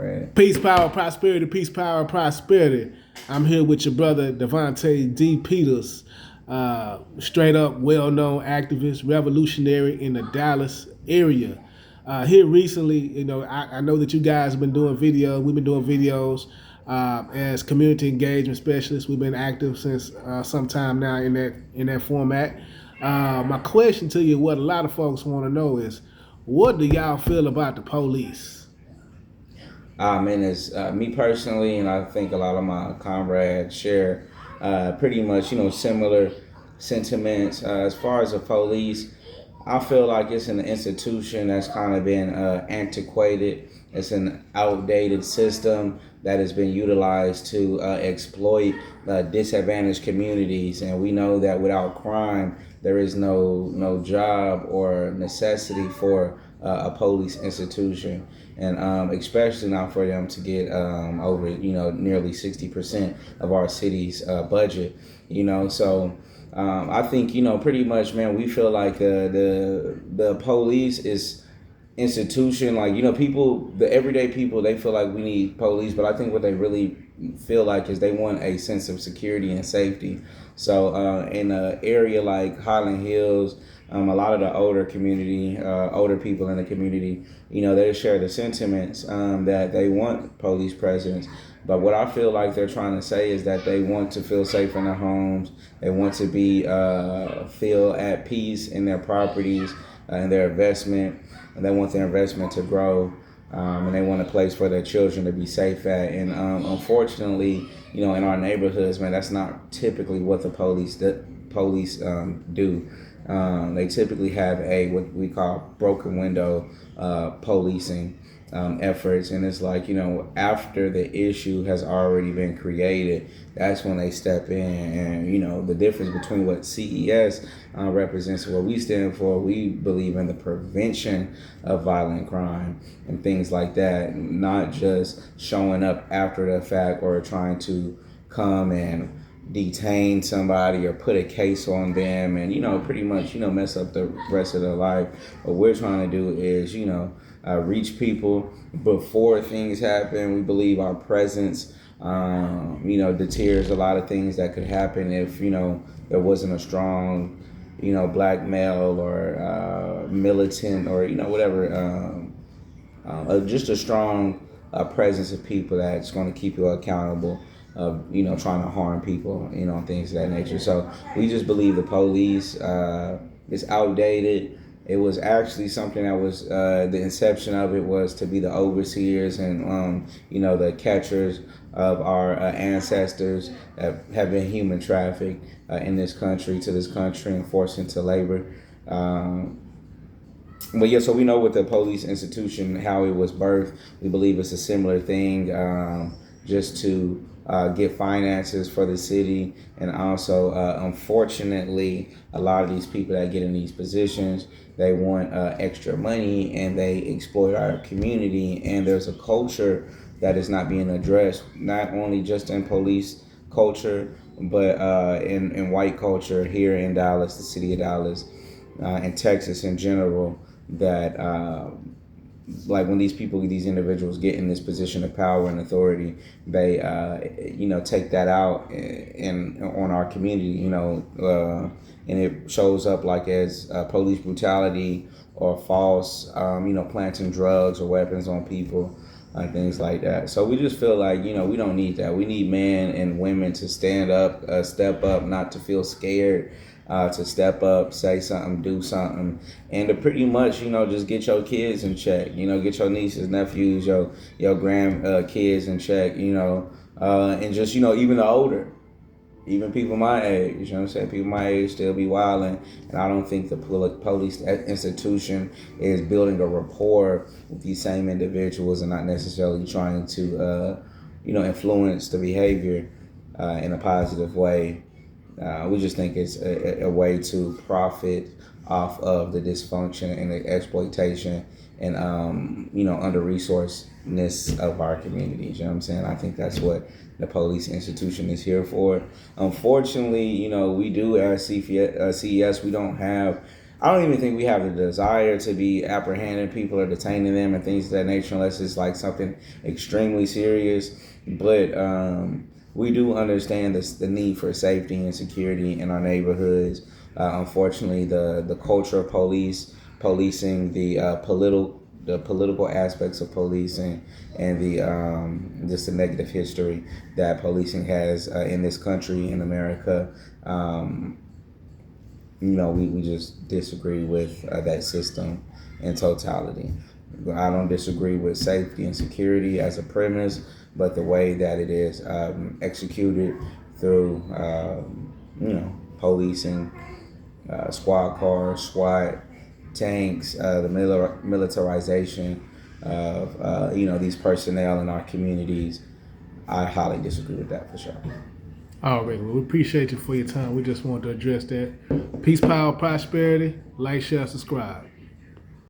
Right. Peace, power, prosperity. Peace, power, prosperity. I'm here with your brother Devontae D. Peters, straight up well-known activist, revolutionary in the Dallas area. Here recently, I know that you guys have been doing videos. We've been doing videos as community engagement specialists. We've been active since some time now in that format. My question to you, what a lot of folks want to know is, what do y'all feel about the police? Man, it's me personally, and I think a lot of my comrades share pretty much, similar sentiments. As far as the police, I feel like it's an institution that's kind of been antiquated. It's an outdated system that has been utilized to exploit disadvantaged communities, and we know that without crime, there is no job or necessity for a police institution, and especially not for them to get over nearly 60% of our city's budget. So. I think pretty much, man. We feel like the police is institution. Like people, the everyday people, they feel like we need police, but I think what they really feel like is they want a sense of security and safety. So in an area like Highland Hills, a lot of the older people in the community, they share the sentiments that they want police presence. But what I feel like they're trying to say is that they want to feel safe in their homes. They want to be feel at peace in their properties and their investment. And they want their investment to grow. And they want a place for their children to be safe at. And unfortunately, in our neighborhoods, man, that's not typically what the police do. They typically have what we call broken window policing efforts, and it's like after the issue has already been created, that's when they step in. And the difference between what CES represents and what we stand for, we believe in the prevention of violent crime and things like that, not just showing up after the fact or trying to come and detain somebody or put a case on them and pretty much mess up the rest of their life. What we're trying to do is reach people before things happen. We believe our presence deters a lot of things that could happen if there wasn't a strong black male or militant or whatever, just a strong presence of people that's going to keep you accountable of trying to harm people, things of that nature. So we just believe the police is outdated. It was actually something that was the inception of it was to be the overseers and the catchers of our ancestors that have been human trafficked in this country and forced into labor. But yeah, so we know with the police institution how it was birthed. We believe it's a similar thing, just to get finances for the city, and also unfortunately a lot of these people that get in these positions, they want extra money and they exploit our community. And there's a culture that is not being addressed, not only just in police culture, but in white culture here in Dallas, the city of Dallas, and Texas in general, that like when these individuals get in this position of power and authority, they take that out on our community, and it shows up like as police brutality or false, planting drugs or weapons on people, things like that. So we just feel like we don't need that. We need men and women to stand up, step up, not to feel scared. To step up, say something, do something, and to pretty much, just get your kids in check. Get your nieces, nephews, your grandkids in check. And just even the older, even people my age. You know what I'm saying? People my age still be wilding, and I don't think the police institution is building a rapport with these same individuals and not necessarily trying to, influence the behavior in a positive way. We just think it's a way to profit off of the dysfunction and the exploitation and under-resourcedness of our communities. You know what I'm saying? I think that's what the police institution is here for. Unfortunately, we do at CES, we don't have I don't even think we have the desire to be apprehending people or detaining them and things of that nature unless it's like something extremely serious. But we do understand the need for safety and security in our neighborhoods. Unfortunately, the culture of policing, the political aspects of policing, and the just the negative history that policing has in this country in America. We just disagree with that system in totality. I don't disagree with safety and security as a premise, but the way that it is executed through, policing, squad cars, SWAT, tanks, the militarization of, these personnel in our communities, I highly disagree with that for sure. All right, well, we appreciate you for your time. We just wanted to address that. Peace, power, prosperity. Like, share, subscribe.